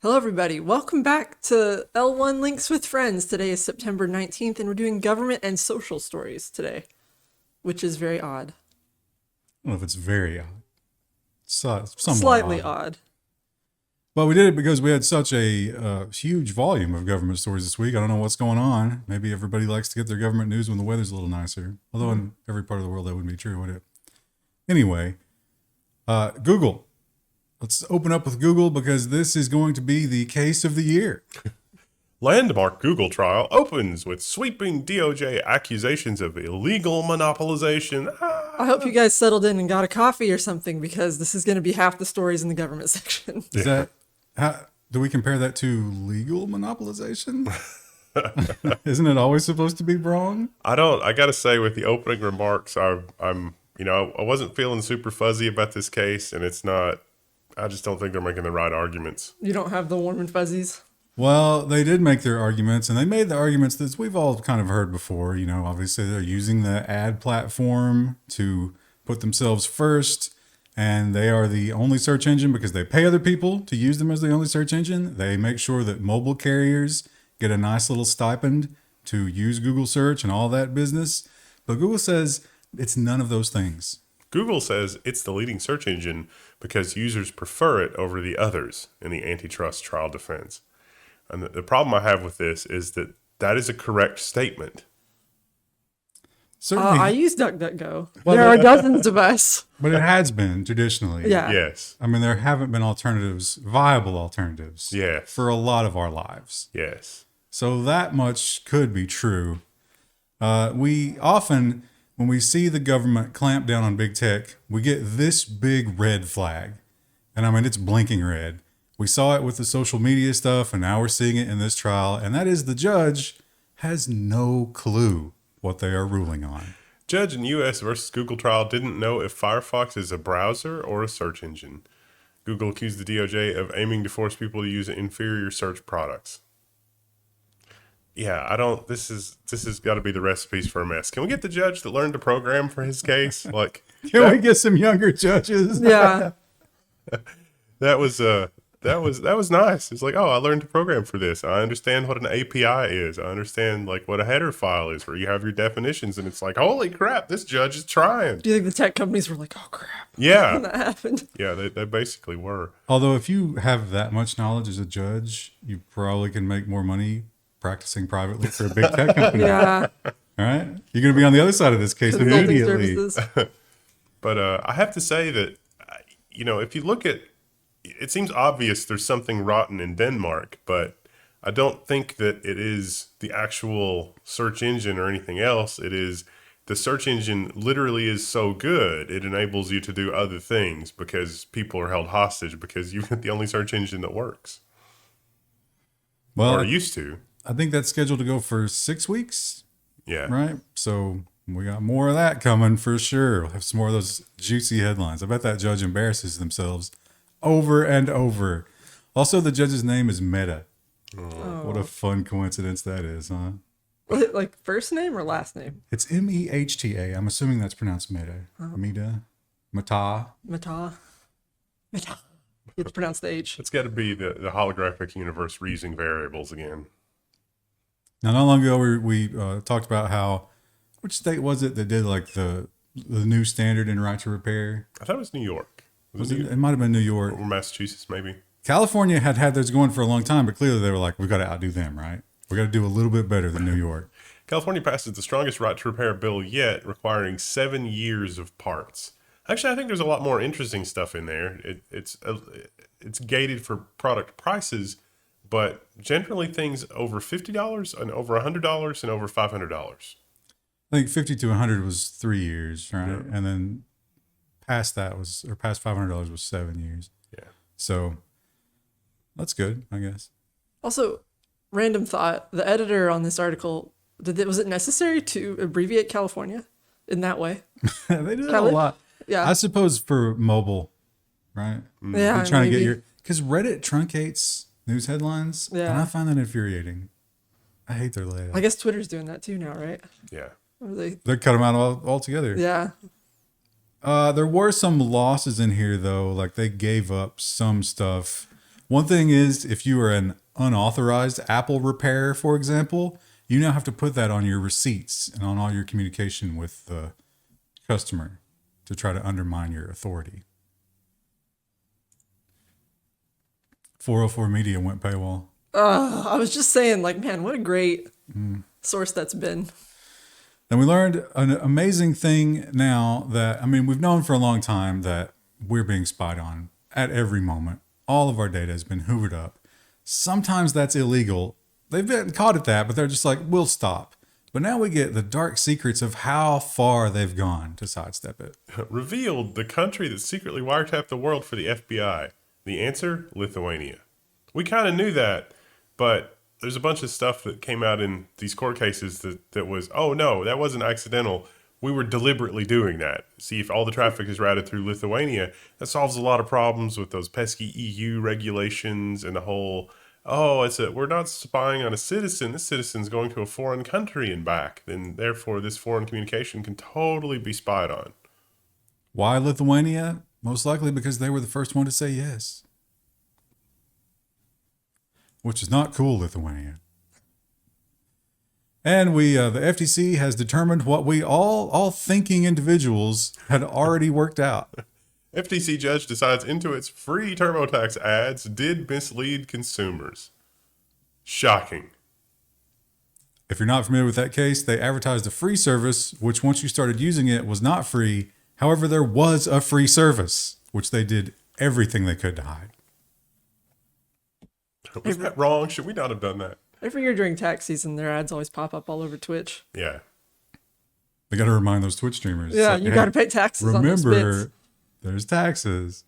Hello, everybody. Welcome back to L1 Links with Friends. Today is September 19th, and we're doing government and social stories today, which is very odd. I don't know if it's very odd. Somewhat Slightly odd. But we did it because we had such a huge volume of government stories this week. I don't know what's going on. Maybe everybody likes to get their government news when the weather's a little nicer. Although in every part of the world that wouldn't be true, would it? Anyway, Google. Let's open up with Google because this is going to be the case of the year. Landmark Google trial opens with sweeping DOJ accusations of illegal monopolization. I hope you guys settled in and got a coffee or something, because this is going to be half the stories in the government section. Is that do we compare that to legal monopolization? Isn't it always supposed to be wrong? I gotta say, with the opening remarks, I wasn't feeling super fuzzy about this case, and I just don't think they're making the right arguments. You don't have the warm and fuzzies? Well, they did make their arguments, and they made the arguments that we've all kind of heard before. You know, obviously they're using the ad platform to put themselves first, and they are the only search engine because they pay other people to use them as the only search engine. They make sure that mobile carriers get a nice little stipend to use Google search and all that business. But Google says it's none of those things. Google says it's the leading search engine because users prefer it over the others in the antitrust trial defense. And the problem I have with this is that is a correct statement. Certainly, I use DuckDuckGo. There are dozens of us. but it has been traditionally. Yeah. Yes. I mean, there haven't been viable alternatives Yes. for a lot of our lives. Yes. So that much could be true. We often, when we see the government clamp down on big tech, we get this big red flag. And I mean, it's blinking red. We saw it with the social media stuff, and now we're seeing it in this trial. And that is the judge has no clue what they are ruling on. Judge in U.S. versus Google trial didn't know if Firefox is a browser or a search engine. Google accused the DOJ of aiming to force people to use inferior search products. Yeah, this has got to be the recipes for a mess. Can we get the judge that learned to program for his case? Can we get some younger judges? Yeah. That was nice. It's like, oh, I learned to program for this. I understand what an API is. I understand what a header file is, where you have your definitions, and it's like, holy crap, this judge is trying. Do you think the tech companies were like, oh, crap? Yeah. When that happened? Yeah, they basically were. Although if you have that much knowledge as a judge, you probably can make more money practicing privately for a big tech company. Yeah. All right? You're going to be on the other side of this case Consulting immediately. services. But I have to say that, if you look at, it seems obvious there's something rotten in Denmark, but I don't think that it is the actual search engine or anything else. It is the search engine literally is so good, it enables you to do other things because people are held hostage because you've got the only search engine that works. Well, or used to. I think that's scheduled to go for 6 weeks. Yeah. Right? So we got more of that coming for sure. We'll have some more of those juicy headlines. I bet that judge embarrasses themselves over and over. Also, the judge's name is Meta. Oh. What a fun coincidence that is, huh? Was it like first name or last name? It's Mehta. I'm assuming that's pronounced Meta. Meta. Meta. You have to pronounce the H. It's got to be the holographic universe reusing variables again. Now, not long ago, we talked about which state was it that did the new standard in right to repair? I thought it was New York. It might have been New York. Or Massachusetts, maybe. California had those going for a long time, but clearly they were like, we've got to outdo them, right? We got to do a little bit better than New York. California passes the strongest right to repair bill yet, requiring 7 years of parts. Actually, I think there's a lot more interesting stuff in there. It's gated for product prices, but generally things over $50 and over $100 and over $500. I think 50 to 100 was 3 years, right? Yeah. And then past $500 was 7 years. Yeah. So that's good, I guess. Also, random thought, the editor on this article, was it necessary to abbreviate California in that way? They did Calif? a lot. Yeah. I suppose for mobile, right? Yeah, You're trying to maybe. get because Reddit truncates news headlines, Yeah. and I find that infuriating. I hate their layout. I guess Twitter's doing that too now, right? Yeah. Or they cut them out altogether. Yeah. There were some losses in here though, like they gave up some stuff. One thing is, if you are an unauthorized Apple repairer, for example, you now have to put that on your receipts and on all your communication with the customer to try to undermine your authority. 404 Media went paywall. I was just saying, like, man, what a great source that's been. And we learned an amazing thing now that, I mean, we've known for a long time that we're being spied on at every moment. All of our data has been hoovered up. Sometimes that's illegal. They've been caught at that, but they're just like, we'll stop. But now we get the dark secrets of how far they've gone to sidestep it. Revealed the country that secretly wiretapped the world for the FBI. The answer, Lithuania. We kind of knew that, but there's a bunch of stuff that came out in these court cases that was, oh no, that wasn't accidental. We were deliberately doing that. See, if all the traffic is routed through Lithuania, that solves a lot of problems with those pesky EU regulations and the whole, we're not spying on a citizen. This citizen's going to a foreign country and back. Then therefore this foreign communication can totally be spied on. Why Lithuania? Most likely because they were the first one to say yes. Which is not cool, Lithuania. And the FTC has determined what we all thinking individuals had already worked out. FTC judge decides Intuit's free TurboTax ads did mislead consumers. Shocking. If you're not familiar with that case, they advertised a free service, which once you started using it was not free. However, there was a free service, which they did everything they could to hide. Was that wrong? Should we not have done that? Every year during tax season, their ads always pop up all over Twitch. Yeah. They got to remind those Twitch streamers. Yeah, like, you got to pay taxes on those bits. Remember, there's taxes.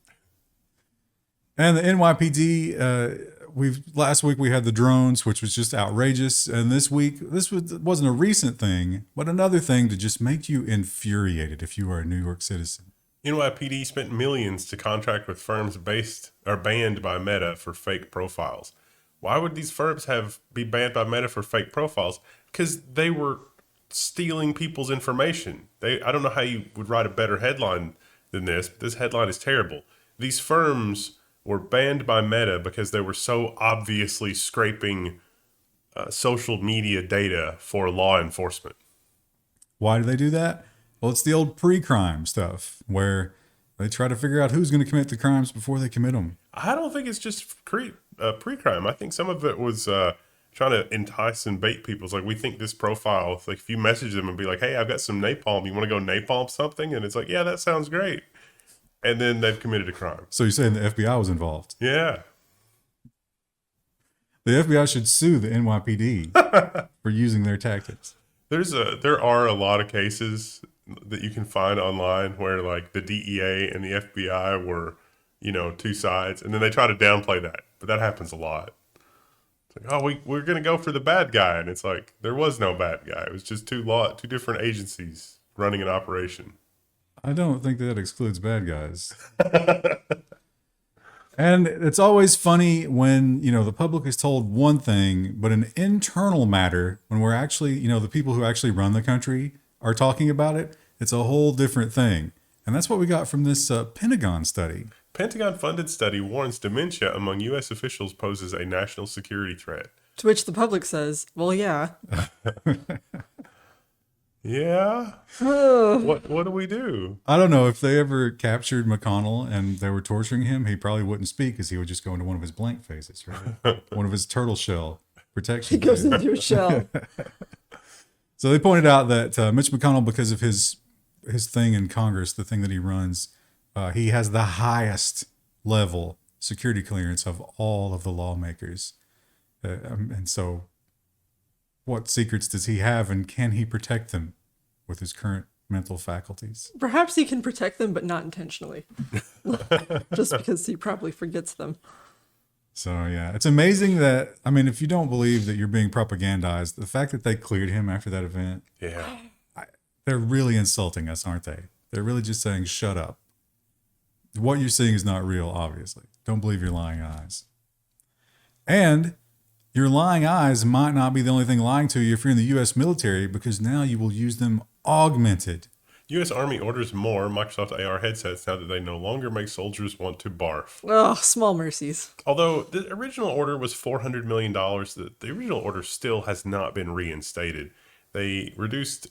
And the NYPD, last week we had the drones, which was just outrageous. And this week, wasn't a recent thing, but another thing to just make you infuriated if you are a New York citizen. NYPD spent millions to contract with firms banned by Meta for fake profiles. Why would these firms be banned by Meta for fake profiles? Because they were stealing people's information. I don't know how you would write a better headline than this, but this headline is terrible. These firms were banned by Meta because they were so obviously scraping social media data for law enforcement. Why do they do that? Well, it's the old pre-crime stuff where they try to figure out who's going to commit the crimes before they commit them. I don't think it's just pre-crime. I think some of it was trying to entice and bait people. It's like, we think this profile, like if you message them and be like, hey, I've got some napalm, you want to go napalm something? And it's like, yeah, that sounds great. And then they've committed a crime. So you're saying the FBI was involved? Yeah. The FBI should sue the NYPD for using their tactics. There are a lot of cases that you can find online where like the DEA and the FBI were, two sides, and then they try to downplay that, but that happens a lot. It's like, we're going to go for the bad guy. And it's like, there was no bad guy. It was just two different agencies running an operation. I don't think that excludes bad guys. And it's always funny when, the public is told one thing, but an internal matter, when we're actually, the people who actually run the country are talking about it, it's a whole different thing. And that's what we got from this Pentagon study. Pentagon-funded study warns dementia among U.S. officials poses a national security threat. To which the public says, well, yeah. Yeah? What do we do? I don't know. If they ever captured McConnell and they were torturing him, he probably wouldn't speak because he would just go into one of his blank phases, right? One of his turtle shell protection. He goes into a shell. So they pointed out that Mitch McConnell, because of his thing in Congress, the thing that he runs, he has the highest level security clearance of all of the lawmakers. And so what secrets does he have, and can he protect them with his current mental faculties? Perhaps he can protect them, but not intentionally. Just because he probably forgets them. So, yeah, it's amazing that, if you don't believe that you're being propagandized, the fact that they cleared him after that event, yeah, they're really insulting us, aren't they? They're really just saying, shut up. What you're seeing is not real, obviously. Don't believe your lying eyes. And your lying eyes might not be the only thing lying to you if you're in the U.S. military, because now you will use them augmented. U.S. Army orders more Microsoft AR headsets now that they no longer make soldiers want to barf. Oh, small mercies. Although the original order was $400 million, the original order still has not been reinstated. They reduced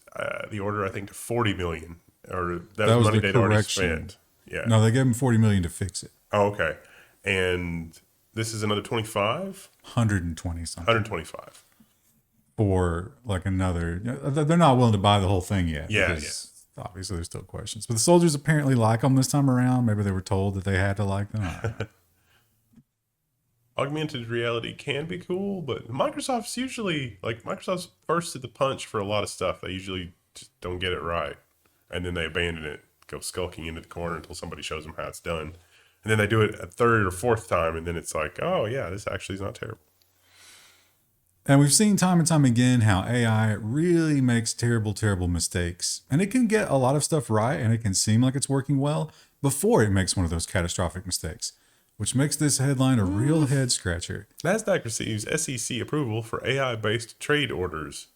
the order, I think, to 40 million, or that was money the they'd already correction. spent. Yeah. No, they gave them 40 million to fix it. Oh, okay. And this is another 25? 120 something 125. for like another. They're not willing to buy the whole thing yet. Yeah, because obviously there's still questions. But the soldiers apparently like them this time around. Maybe they were told that they had to like them. I don't know. Augmented reality can be cool, but Microsoft's first to the punch for a lot of stuff. They usually just don't get it right. And then they abandon it, go skulking into the corner until somebody shows them how it's done. And then they do it a third or fourth time, and then it's like, oh yeah, this actually is not terrible. And we've seen time and time again how AI really makes terrible, terrible mistakes. And it can get a lot of stuff right, and it can seem like it's working well before it makes one of those catastrophic mistakes, which makes this headline a real head scratcher. Nasdaq receives SEC approval for AI-based trade orders.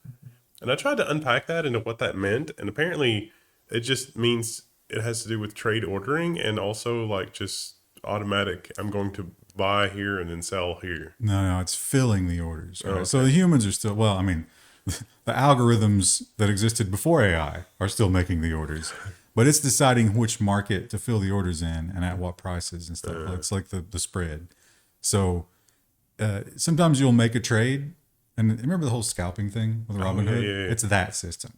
And I tried to unpack that into what that meant, and apparently it just means it has to do with trade ordering and also like just automatic, I'm going to buy here and then sell here. No, it's filling the orders. Right? Oh, okay. So the humans are still, well, I mean, the algorithms that existed before AI are still making the orders, but it's deciding which market to fill the orders in and at what prices and stuff. It's like the spread. So sometimes you'll make a trade. And remember the whole scalping thing with Robinhood? Yeah. It's that system.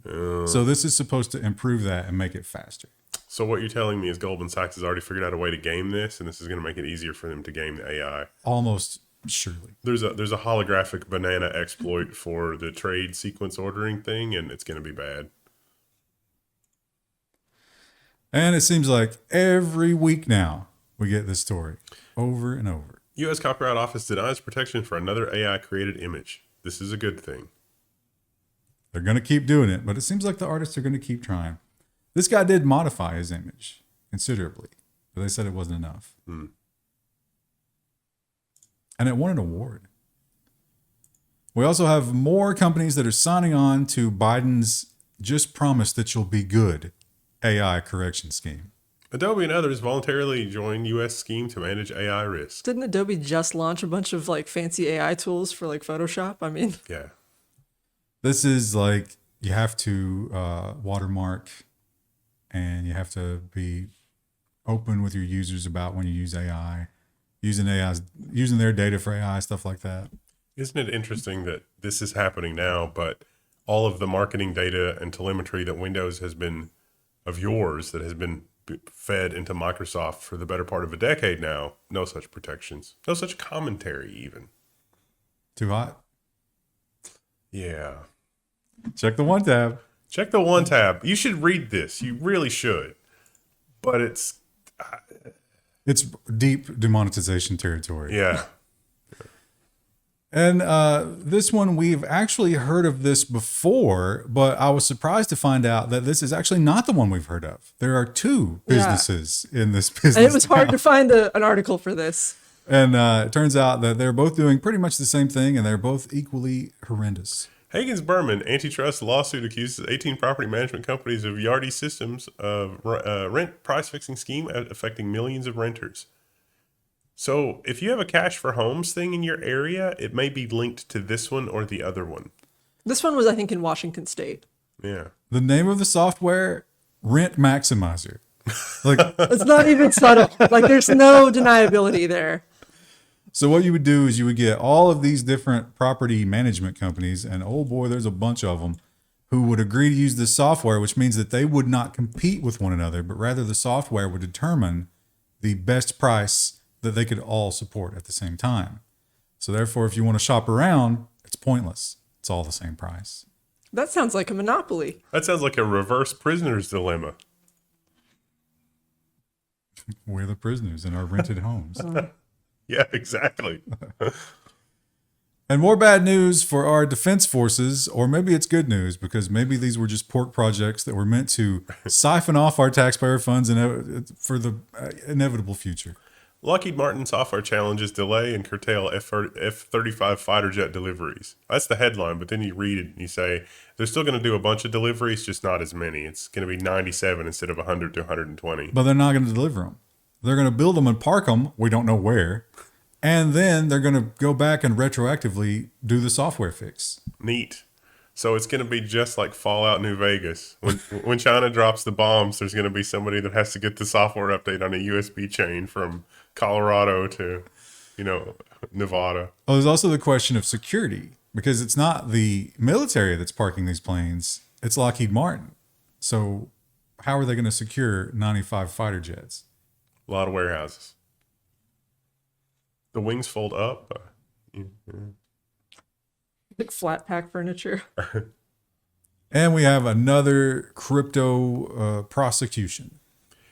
So this is supposed to improve that and make it faster. So what you're telling me is Goldman Sachs has already figured out a way to game this, and this is going to make it easier for them to game the AI. Almost surely. There's a holographic banana exploit for the trade sequence ordering thing, and it's going to be bad. And it seems like every week now we get this story over and over. U.S. Copyright Office denies protection for another AI-created image. This is a good thing. They're going to keep doing it, but it seems like the artists are going to keep trying. This guy did modify his image considerably, but they said it wasn't enough. And it won an award. We also have more companies that are signing on to Biden's "just promise that you'll be good" AI correction scheme. Adobe and others voluntarily join U.S. scheme to manage AI risk. Didn't Adobe just launch a bunch of like fancy AI tools for like Photoshop? I mean, Yeah. This is like you have to watermark and you have to be open with your users about when you use AI, using their data for AI, stuff like that. Isn't it interesting that this is happening now, but all of the marketing data and telemetry that Windows has been of yours that has been fed into Microsoft for the better part of a decade now, no such protections, no such commentary even. Too hot? Yeah. Check the one tab. Check the one tab. You should read this. You really should. But it's deep demonetization territory. yeah. And this one, we've actually heard of this before, but I was surprised to find out that this is actually not the one we've heard of. There are two businesses in this business. and it was hard now. to find an article for this. And it turns out that they're both doing pretty much the same thing, and they're both equally horrendous. Hagen's Berman antitrust lawsuit accuses 18 property management companies of Yardi systems of rent price fixing scheme affecting millions of renters. So if you have a cash for homes thing in your area, it may be linked to this one or the other one. This one was, I think, in Washington State. Yeah. The name of the software, Rent Maximizer. Like, It's not even subtle. Like, there's no deniability there. so what you would do is you would get all of these different property management companies, and oh boy, there's a bunch of them, who would agree to use this software, which means that they would not compete with one another, but rather the software would determine the best price that they could all support at the same time. So therefore, if you want to shop around, it's pointless. It's all the same price. That sounds like a monopoly. That sounds like a reverse prisoner's dilemma. We're the prisoners in our rented homes. Yeah, exactly. And more bad news for our defense forces, or maybe it's good news because maybe these were just pork projects that were meant to siphon off our taxpayer funds for the inevitable future. Lockheed Martin software challenges delay and curtail F-35 fighter jet deliveries. That's the headline, but then you read it and you say they're still going to do a bunch of deliveries, just not as many. It's going to be 97 instead of 100 to 120. But they're not going to deliver them. They're going to build them and park them. We don't know where. And then they're going to go back and retroactively do the software fix. Neat. So it's going to be just like Fallout New Vegas. When China drops the bombs, there's going to be somebody that has to get the software update on a USB chain from Colorado to, Nevada. Oh, there's also the question of security, because it's not the military that's parking these planes. It's Lockheed Martin. So how are they going to secure 95 fighter jets? A lot of warehouses. The wings fold up. Like flat pack furniture. And we have another crypto prosecution.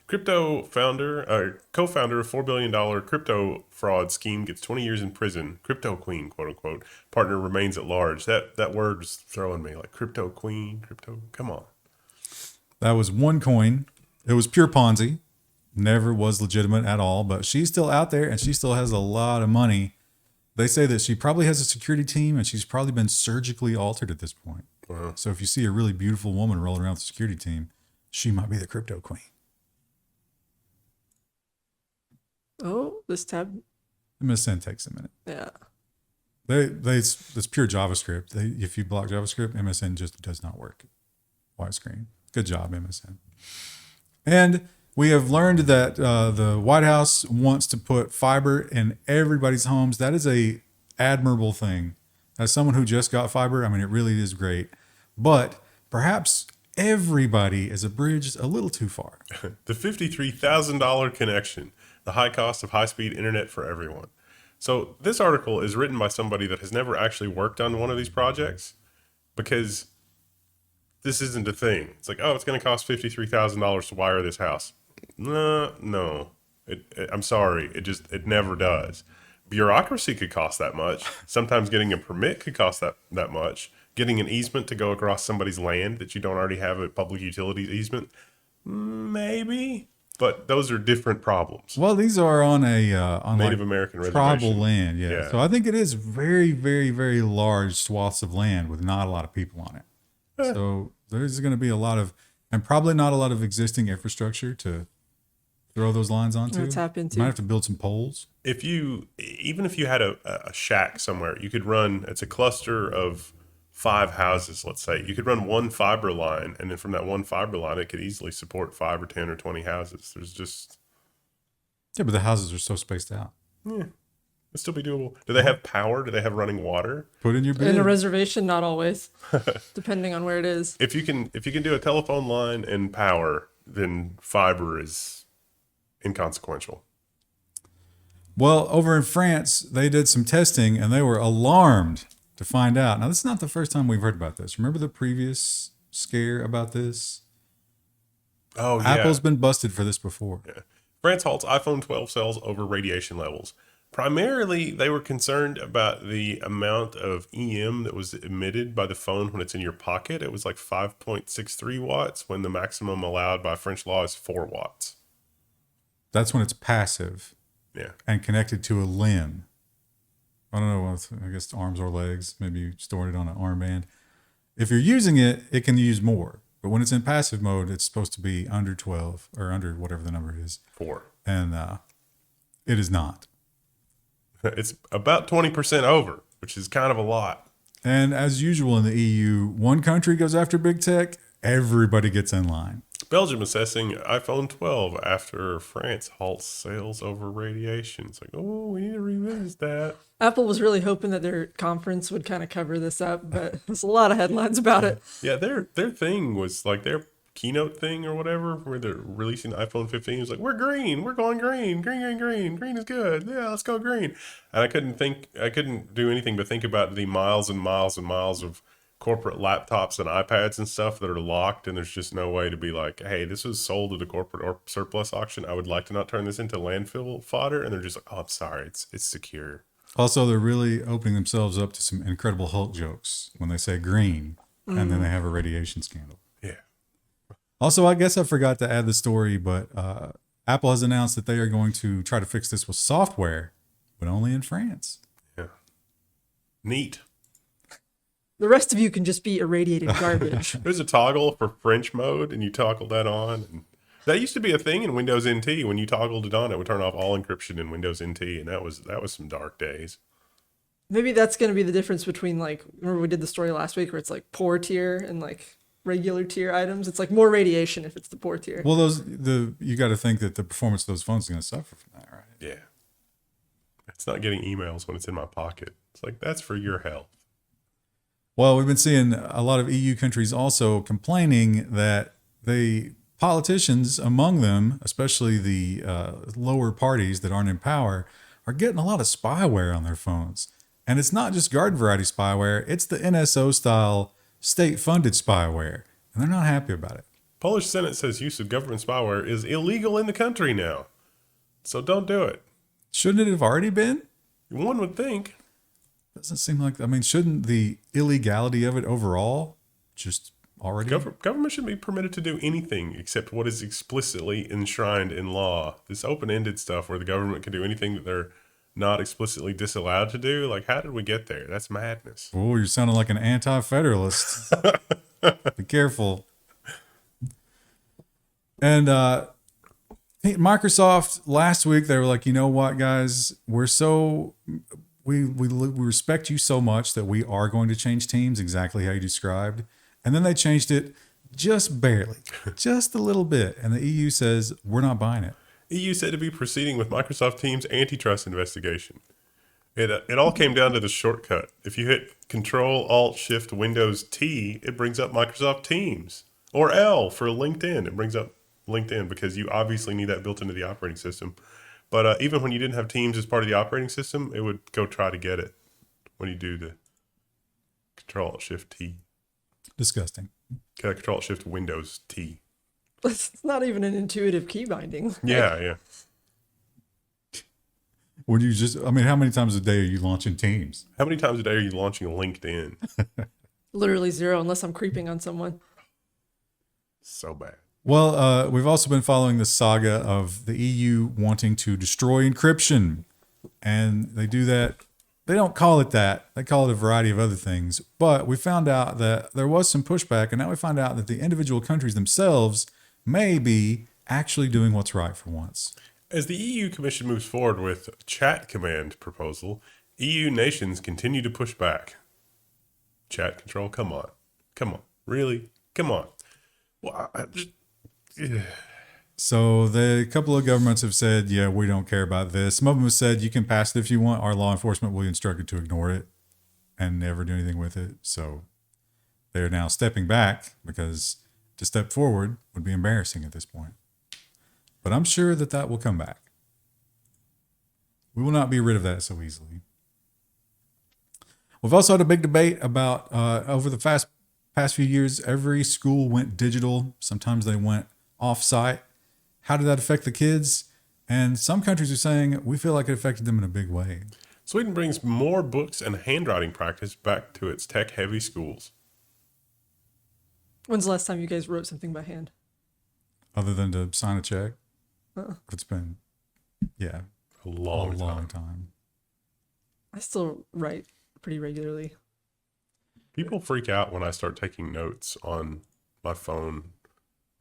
Co-founder of $4 billion crypto fraud scheme gets 20 years in prison. Cryptoqueen, quote unquote, partner remains at large. That word was throwing me, like Cryptoqueen, come on. That was OneCoin. It was pure Ponzi. Never was legitimate at all, but she's still out there and she still has a lot of money. They say that she probably has a security team and she's probably been surgically altered at this point. Wow. So if you see a really beautiful woman rolling around with a security team, she might be the crypto queen. Oh, this tab. MSN takes a minute. Yeah. It's pure JavaScript. If you block JavaScript, MSN just does not work. Widescreen. Good job, MSN. And we have learned that the White House wants to put fiber in everybody's homes. That is a admirable thing. As someone who just got fiber, I mean, it really is great. But perhaps everybody is abridged a little too far. The $53,000 connection, the high cost of high-speed internet for everyone. So this article is written by somebody that has never actually worked on one of these projects, because this isn't a thing. It's like, oh, it's going to cost $53,000 to wire this house. No. I'm sorry. It never does. Bureaucracy could cost that much. Sometimes getting a permit could cost that much. Getting an easement to go across somebody's land that you don't already have a public utilities easement, maybe. But those are different problems. Well, these are on a Native American tribal reservation. land, yeah. So I think it is very, very, very large swaths of land with not a lot of people on it. So there's going to be a lot of, and probably not a lot of existing infrastructure to throw those lines onto. Tap into. You might have to build some poles. Even if you had a shack somewhere, you could run. It's a cluster of 5 houses, let's say. You could run one fiber line, and then from that one fiber line, it could easily support 5 or 10 or 20 houses. There's just... Yeah, but the houses are so spaced out. Yeah, it'd still be doable. Do they have power? Do they have running water? Put in your bid. In a reservation, not always, depending on where it is. If you can do a telephone line and power, then fiber is inconsequential. Well, over in France, they did some testing and they were alarmed to find out. Now, this is not the first time we've heard about this. Remember the previous scare about this? Oh, yeah. Apple's been busted for this before. Yeah. France halts iPhone 12 sales over radiation levels. Primarily, they were concerned about the amount of EM that was emitted by the phone when it's in your pocket. It was like 5.63 watts when the maximum allowed by French law is 4 watts. That's when it's passive. Yeah. And connected to a limb. I don't know, I guess arms or legs. Maybe you stored it on an armband. If you're using it, it can use more. But when it's in passive mode, it's supposed to be under 12 or under whatever the number is. 4. And it is not. It's about 20% over, which is kind of a lot. And as usual in the EU, one country goes after big tech, everybody gets in line. Belgium assessing iPhone 12 after France halts sales over radiation. It's like, oh, we need to revisit that. Apple was really hoping that their conference would kind of cover this up, but there's a lot of headlines about it. Yeah, their thing was like their keynote thing or whatever, where they're releasing the iPhone 15. It was like, we're green, we're going green, green is good. Yeah, let's go green. And I couldn't do anything but think about the miles and miles and miles of corporate laptops and iPads and stuff that are locked, and there's just no way to be like, hey, this was sold at a corporate or surplus auction. I would like to not turn this into landfill fodder. And they're just like, oh, I'm sorry, it's secure. Also, they're really opening themselves up to some Incredible Hulk jokes when they say green, and then they have a radiation scandal. Yeah. Also, I guess I forgot to add the story, but Apple has announced that they are going to try to fix this with software, but only in France. Yeah. Neat. The rest of you can just be irradiated garbage. There's a toggle for French mode, and you toggle that on. And that used to be a thing in Windows NT. When you toggled it on, it would turn off all encryption in Windows NT, and that was some dark days. Maybe that's going to be the difference between, like, remember we did the story last week where it's like poor tier and like regular tier items. It's like more radiation if it's the poor tier. Well, you got to think that the performance of those phones is going to suffer from that, right? Yeah. It's not getting emails when it's in my pocket. It's like, that's for your health. Well, we've been seeing a lot of EU countries also complaining that politicians among them, especially the lower parties that aren't in power, are getting a lot of spyware on their phones. And it's not just garden variety spyware, it's the NSO style state-funded spyware. And they're not happy about it. Polish Senate says use of government spyware is illegal in the country now. So don't do it. Shouldn't it have already been? One would think. Doesn't seem like, shouldn't the illegality of it overall just already? Government shouldn't be permitted to do anything except what is explicitly enshrined in law. This open-ended stuff where the government can do anything that they're not explicitly disallowed to do. Like, how did we get there? That's madness. Oh, you're sounding like an anti-federalist. Be careful. And Microsoft last week, they were like, you know what, guys, we respect you so much that we are going to change Teams exactly how you described. And then they changed it just barely, just a little bit. And the EU says, we're not buying it. EU said to be proceeding with Microsoft Teams antitrust investigation. It all came down to the shortcut. If you hit Control-Alt-Shift-Windows-T, it brings up Microsoft Teams. Or L for LinkedIn. It brings up LinkedIn because you obviously need that built into the operating system. But even when you didn't have Teams as part of the operating system, it would go try to get it when you do the Control-Alt-Shift-T. Disgusting. Control-Shift-Windows-T. It's not even an intuitive key binding. Yeah. Would you how many times a day are you launching Teams? How many times a day are you launching LinkedIn? Literally zero, unless I'm creeping on someone. So bad. Well, we've also been following the saga of the EU wanting to destroy encryption. And they do that. They don't call it that. They call it a variety of other things. But we found out that there was some pushback. And now we find out that the individual countries themselves may be actually doing what's right for once. As the EU Commission moves forward with chat command proposal, EU nations continue to push back. Chat control, come on. Really? Come on. Well, So a couple of governments have said, yeah, we don't care about this. Some of them have said, you can pass it if you want. Our law enforcement will be instructed to ignore it and never do anything with it. So they're now stepping back because to step forward would be embarrassing at this point. But I'm sure that will come back. We will not be rid of that so easily. We've also had a big debate about over the past few years, every school went digital. Sometimes they went off-site. How did that affect the kids? And some countries are saying we feel like it affected them in a big way. Sweden brings more books and handwriting practice back to its tech-heavy schools. When's the last time you guys wrote something by hand? Other than to sign a check? It's been, a long time. I still write pretty regularly. People freak out when I start taking notes on my phone.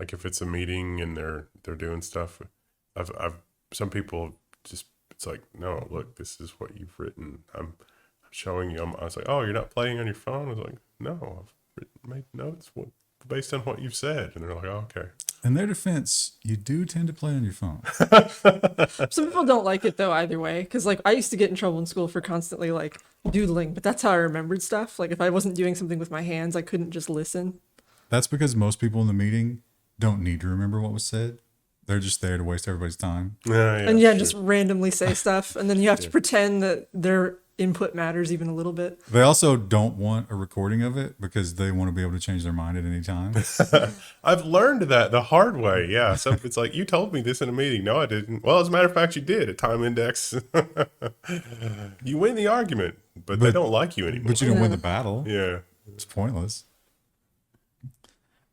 Like if it's a meeting and they're doing stuff. I've some people just, it's like, no, look, this is what you've written. I'm showing you. I was like, oh, you're not playing on your phone? I was like, no, I've made notes based on what you've said. And they're like, oh, okay. In their defense, you do tend to play on your phone. Some people don't like it though either way, because like I used to get in trouble in school for constantly like doodling, but that's how I remembered stuff. Like if I wasn't doing something with my hands, I couldn't just listen. That's because most people in the meeting don't need to remember what was said. They're just there to waste everybody's time. Just randomly say stuff, and then you have to pretend that their input matters even a little bit. They also don't want a recording of it because they want to be able to change their mind at any time. I've learned that the hard way. Yeah. So it's like, you told me this in a meeting. No, I didn't. Well, as a matter of fact, you did. A time index. You win the argument, but they don't like you anymore. But you don't win the battle. Yeah. It's pointless.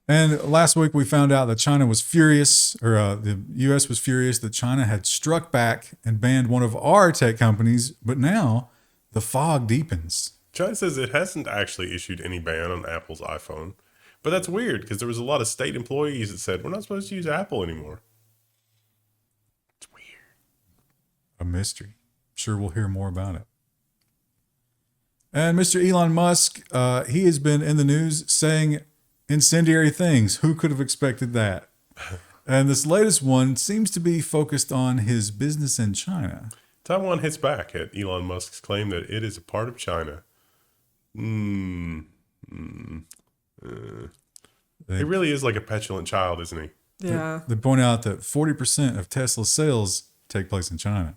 And last week we found out that China was furious, or the U.S. was furious that China had struck back and banned one of our tech companies. But now the fog deepens. China says it hasn't actually issued any ban on Apple's iPhone. But that's weird because there was a lot of state employees that said, we're not supposed to use Apple anymore. It's weird. A mystery. Sure, we'll hear more about it. And Mr. Elon Musk, he has been in the news saying incendiary things. Who could have expected that? And this latest one seems to be focused on his business in China. Taiwan hits back at Elon Musk's claim that it is a part of China. He really is like a petulant child, isn't he? Yeah. They point out that 40% of Tesla's sales take place in China.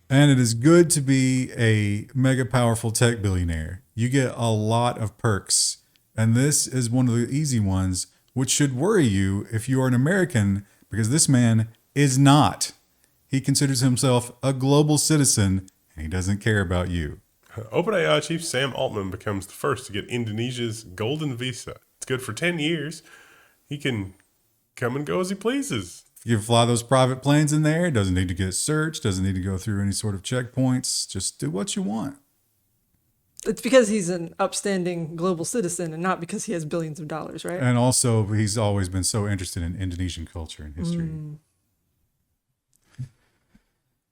And it is good to be a mega powerful tech billionaire. You get a lot of perks. And this is one of the easy ones, which should worry you if you are an American, because this man is not. He considers himself a global citizen, and he doesn't care about you. OpenAI chief Sam Altman becomes the first to get Indonesia's golden visa. It's good for 10 years. He can come and go as he pleases. You can fly those private planes in there. Doesn't need to get searched. Doesn't need to go through any sort of checkpoints. Just do what you want. It's because he's an upstanding global citizen and not because he has billions of dollars, right? And also, he's always been so interested in Indonesian culture and history.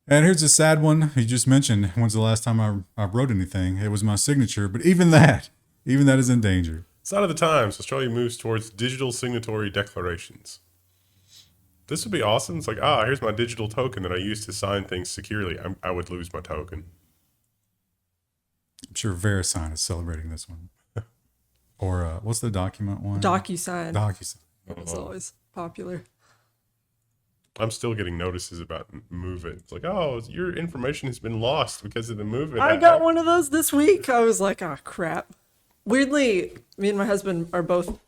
And here's a sad one. You just mentioned, when's the last time I wrote anything? It was my signature. But even that is in danger. Sign of the times. Australia moves towards digital signatory declarations. This would be awesome. It's like, here's my digital token that I use to sign things securely. I would lose my token. I'm sure VeriSign is celebrating this one. Or what's the document one? DocuSign. DocuSign. It's always popular. I'm still getting notices about Move It. It's like, your information has been lost because of the Move It. I got one of those this week. I was like, crap. Weirdly, me and my husband are both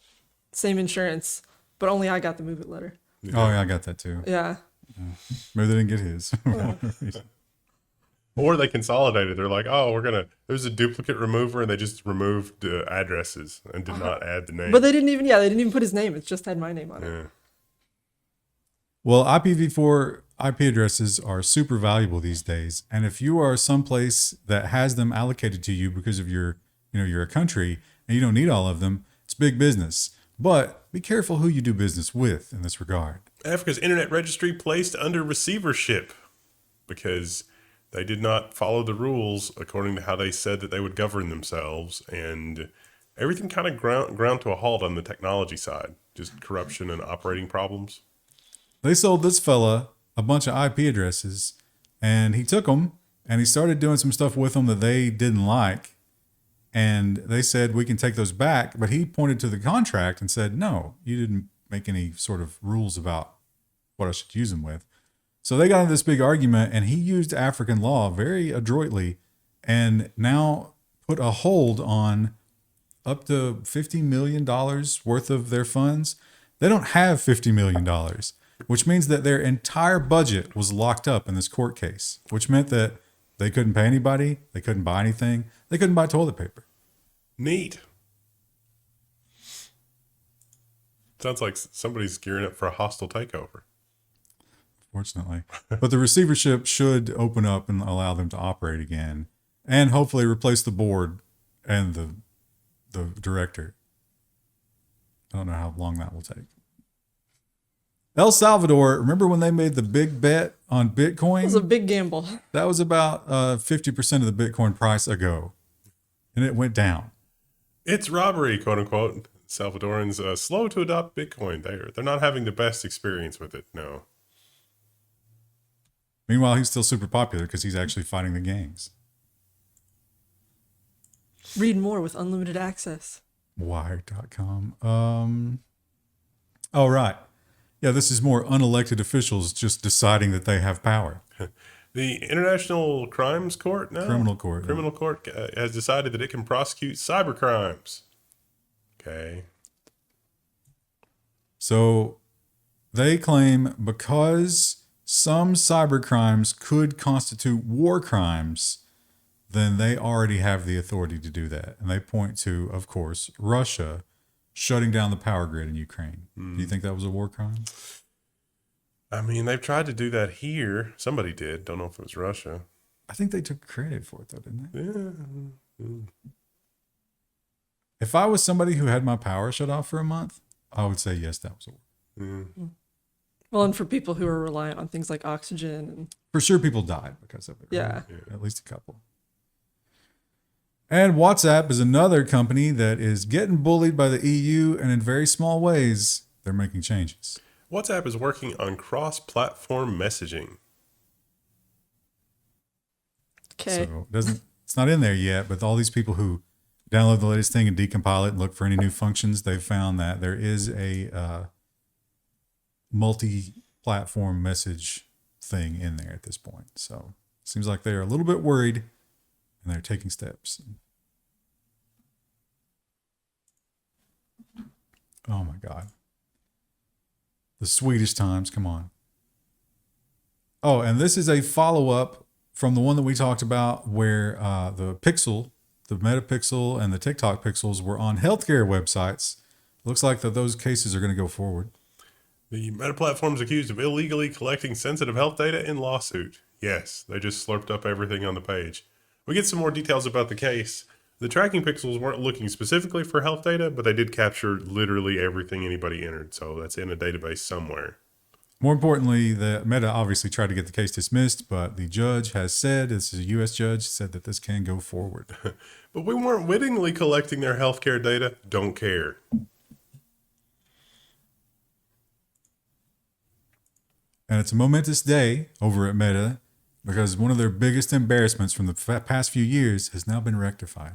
same insurance, but only I got the Move It letter. Oh, yeah, I got that too. Yeah. Maybe they didn't get his. Or they consolidated. They're like, there's a duplicate remover, and they just removed the addresses and did not add the name. But they didn't even put his name. It just had my name on it. Yeah. Well, IPv4 IP addresses are super valuable these days. And if you are someplace that has them allocated to you because of you're a country and you don't need all of them, it's big business. But be careful who you do business with in this regard. Africa's internet registry placed under receivership because they did not follow the rules according to how they said that they would govern themselves. And everything kind of ground to a halt on the technology side, just corruption and operating problems. They sold this fella a bunch of IP addresses, and he took them and he started doing some stuff with them that they didn't like. And they said, we can take those back. But he pointed to the contract and said, no, you didn't make any sort of rules about what I should use them with. So they got into this big argument, and he used African law very adroitly and now put a hold on up to $50 million worth of their funds. They don't have $50 million, which means that their entire budget was locked up in this court case, which meant that they couldn't pay anybody. They couldn't buy anything. They couldn't buy toilet paper. Neat. Sounds like somebody's gearing up for a hostile takeover. Fortunately. But the receivership should open up and allow them to operate again and hopefully replace the board and the director. I don't know how long that will take. El Salvador, remember when they made the big bet on Bitcoin? It was a big gamble. That was about 50% of the Bitcoin price ago, and it went down. It's robbery, quote unquote. Salvadorans slow to adopt Bitcoin. They're not having the best experience with it. No. Meanwhile, he's still super popular because he's actually fighting the gangs. Read more with unlimited access. Wired.com. Oh, right. Yeah, this is more unelected officials just deciding that they have power. The International Crimes Court now? Criminal court. Criminal court has decided that it can prosecute cyber crimes. Okay. So they claim because some cyber crimes could constitute war crimes, then they already have the authority to do that. And they point to, of course, Russia shutting down the power grid in Ukraine. Do you think that was a war crime? I mean, they've tried to do that here. Somebody did. Don't know if it was Russia. I think they took credit for it, though, didn't they? Yeah. If I was somebody who had my power shut off for a month, I would say, yes, that was a war. Well, and for people who are reliant on things like oxygen and For sure, people died because of it. Right? yeah. At least a couple. And WhatsApp is another company that is getting bullied by the EU, and in very small ways, they're making changes. WhatsApp is working on cross-platform messaging. Okay. So it's not in there yet, but all these people who download the latest thing and decompile it and look for any new functions, they've found that there is a multi-platform message thing in there at this point. So it seems like they're a little bit worried and they're taking steps. Oh my God. The Swedish Times, come on. Oh, and this is a follow-up from the one that we talked about where the Pixel, the Meta Pixel and the TikTok Pixels were on healthcare websites. Looks like that those cases are going to go forward. The Meta platform is accused of illegally collecting sensitive health data in lawsuit. Yes, they just slurped up everything on the page. We get some more details about the case. The tracking pixels weren't looking specifically for health data, but they did capture literally everything anybody entered. So that's in a database somewhere. More importantly, the Meta obviously tried to get the case dismissed, but the judge has said, this is a U.S. judge, said that this can go forward. But we weren't wittingly collecting their healthcare data. Don't care. And it's a momentous day over at Meta because one of their biggest embarrassments from the past few years has now been rectified.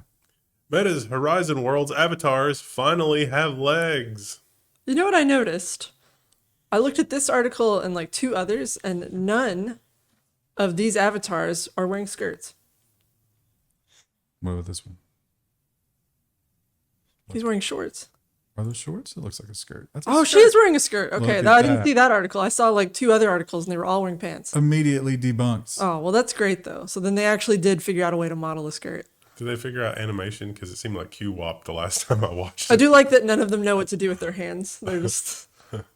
Meta's Horizon Worlds avatars finally have legs. You know what I noticed? I looked at this article and like two others, and none of these avatars are wearing skirts. What about this one? He's wearing shorts. Are those shorts? It looks like a skirt. That's a Oh, skirt. she is wearing a skirt. Look Okay, at I didn't that. see that article. I saw like two other articles, and they were all wearing pants. Immediately debunks. Oh, well, that's great though. So then they actually did figure out a way to model a skirt. Did they figure out animation? Because it seemed like Q-Wop the last time I watched I it. do like that none of them know what to do with their hands. They're just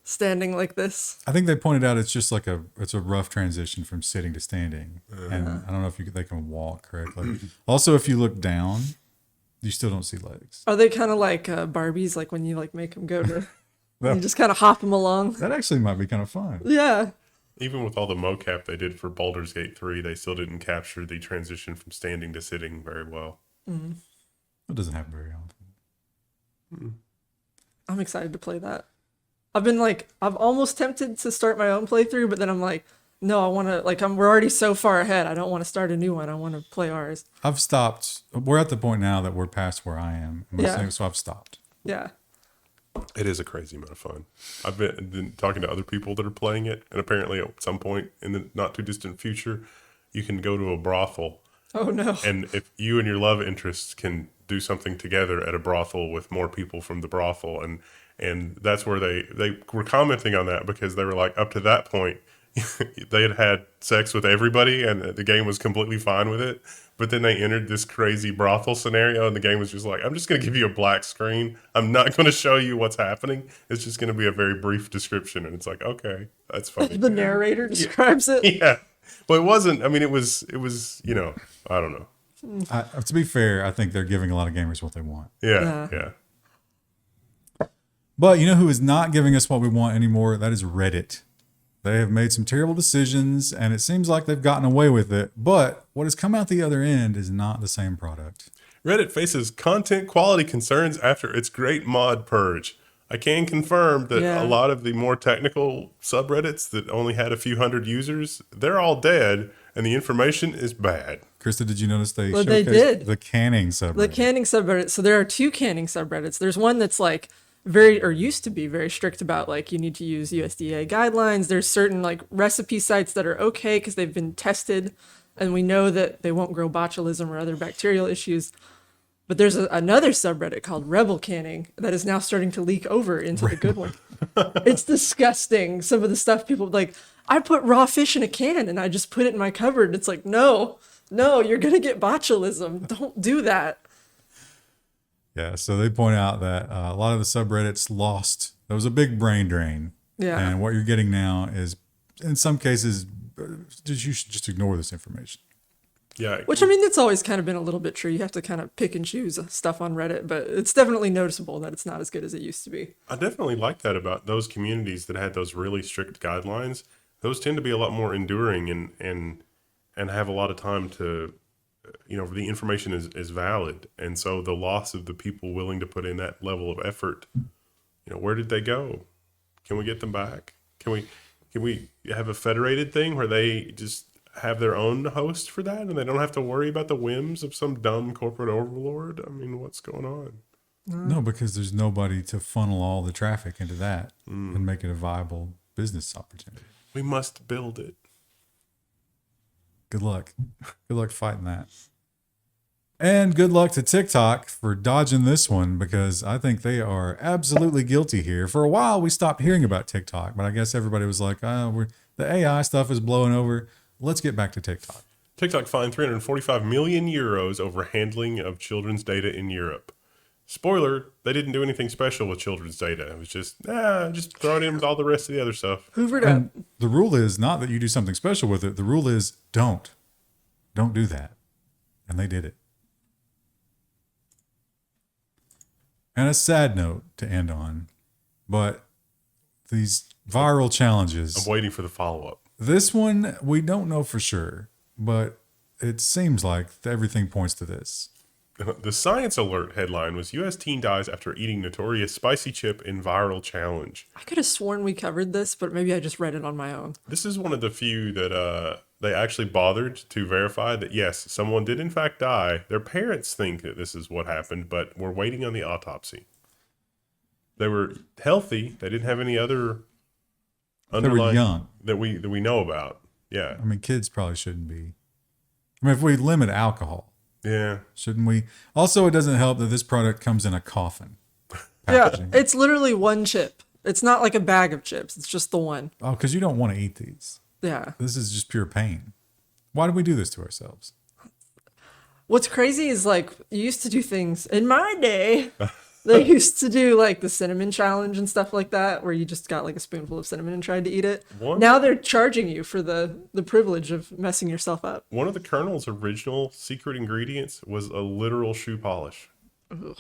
standing like this. I think they pointed out it's just like it's a rough transition from sitting to standing, and I don't know if they can walk correctly. Also, if you look down, you still don't see legs. Are they kind of like Barbies, like when you like make them go to, No. you just kind of hop them along? That actually might be kind of fun. Yeah. Even with all the mocap they did for Baldur's Gate 3, they still didn't capture the transition from standing to sitting very well. It doesn't happen very often. I'm excited to play that. I'm almost tempted to start my own playthrough, but then I'm like, no, I want to, we're already so far ahead. I don't want to start a new one. I want to play ours. I've stopped. We're at the point now that we're past where I am. Yeah. So I've stopped. Yeah. It is a crazy amount of fun. I've been talking to other people that are playing it, and apparently at some point in the not too distant future, you can go to a brothel. Oh, no. And if you and your love interest can do something together at a brothel with more people from the brothel, and that's where they were commenting on that because they were like, up to that point, they had sex with everybody and the game was completely fine with it. But then they entered this crazy brothel scenario and the game was just like, I'm just going to give you a black screen. I'm not going to show you what's happening. It's just going to be a very brief description. And it's like, okay, that's funny. The narrator describes it. Yeah. But it wasn't, I mean, it was, I don't know. To be fair, I think they're giving a lot of gamers what they want. Yeah. But you know who is not giving us what we want anymore? That is Reddit. They have made some terrible decisions, and it seems like they've gotten away with it. But what has come out the other end is not the same product. Reddit faces content quality concerns after its Great Mod Purge. I can confirm that Yeah. a lot of the more technical subreddits that only had a few hundred users, they're all dead, and the information is bad. Krista, did you notice they Well, they showcased did. the canning subreddit? The canning subreddit. So there are two canning subreddits. There's one that's like used to be very strict about like you need to use USDA guidelines. There's certain like recipe sites that are okay because they've been tested and we know that they won't grow botulism or other bacterial issues. But there's another subreddit called Rebel Canning that is now starting to leak over into the good one. It's disgusting. Some of the stuff people like, I put raw fish in a can and I just put it in my cupboard. It's like, no, No, you're gonna get botulism. Don't do that. Yeah, so they point out that a lot of the subreddits lost. There was a big brain drain. Yeah. And what you're getting now is, in some cases, you should just ignore this information. Yeah. Which, I mean, that's always kind of been a little bit true. You have to kind of pick and choose stuff on Reddit, but it's definitely noticeable that it's not as good as it used to be. I definitely like that about those communities that had those really strict guidelines. Those tend to be a lot more enduring and have a lot of time to, the information is valid. And so the loss of the people willing to put in that level of effort, where did they go? Can we get them back? Can we have a federated thing where they just have their own host for that and they don't have to worry about the whims of some dumb corporate overlord? I mean, what's going on? No, because there's nobody to funnel all the traffic into that and make it a viable business opportunity. We must build it. Good luck. Good luck fighting that. And good luck to TikTok for dodging this one, because I think they are absolutely guilty here. For a while, we stopped hearing about TikTok, but I guess everybody was like, the AI stuff is blowing over. Let's get back to TikTok. TikTok fined 345 million euros over handling of children's data in Europe. Spoiler, they didn't do anything special with children's data. It was just throw it in with all the rest of the other stuff. Hoovered up. And the rule is not that you do something special with it. The rule is don't do that. And they did it. And a sad note to end on, but these viral challenges. I'm waiting for the follow-up. This one, we don't know for sure, but it seems like everything points to this. The Science Alert headline was U.S. teen dies after eating notorious spicy chip in viral challenge. I could have sworn we covered this, but maybe I just read it on my own. This is one of the few that they actually bothered to verify that, yes, someone did in fact die. Their parents think that this is what happened, but we're waiting on the autopsy. They were healthy. They didn't have any other underlying... They were young. That we know about. Yeah. I mean, kids probably shouldn't be. I mean, if we limit alcohol, yeah, shouldn't we? Also, it doesn't help that this product comes in a coffin. Packaging. Yeah, it's literally one chip. It's not like a bag of chips. It's just the one. Oh, because you don't want to eat these. Yeah. This is just pure pain. Why do we do this to ourselves? What's crazy is, like, you used to do things in my day. They used to do like the cinnamon challenge and stuff like that, where you just got like a spoonful of cinnamon and tried to eat it. Now they're charging you for the privilege of messing yourself up. One of the Colonel's original secret ingredients was a literal shoe polish. Ugh.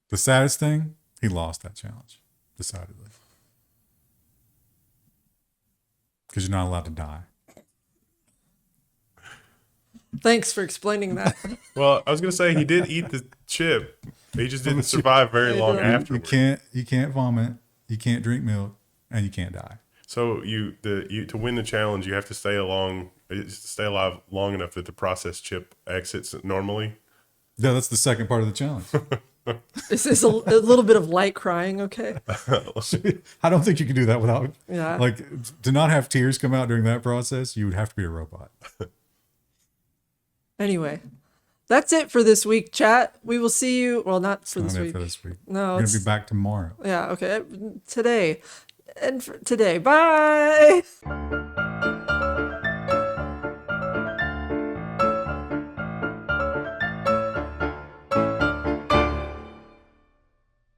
The saddest thing, he lost that challenge, decidedly. Because you're not allowed to die. Thanks for explaining that. Well, I was going to say he did eat the chip. He just didn't survive very long afterwards. You can't vomit, you can't drink milk, and you can't die. So to win the challenge, you have to stay alive long enough that the processed chip exits normally. Yeah, that's the second part of the challenge. Is this a little bit of light crying okay? I don't think you can do that without, yeah. Like, to not have tears come out during that process, you would have to be a robot. Anyway, that's it for this week, chat. We will see you. Well, not for this Not it week. for this week. No, we're going to be back tomorrow. Yeah, okay. Today. And for today. Bye.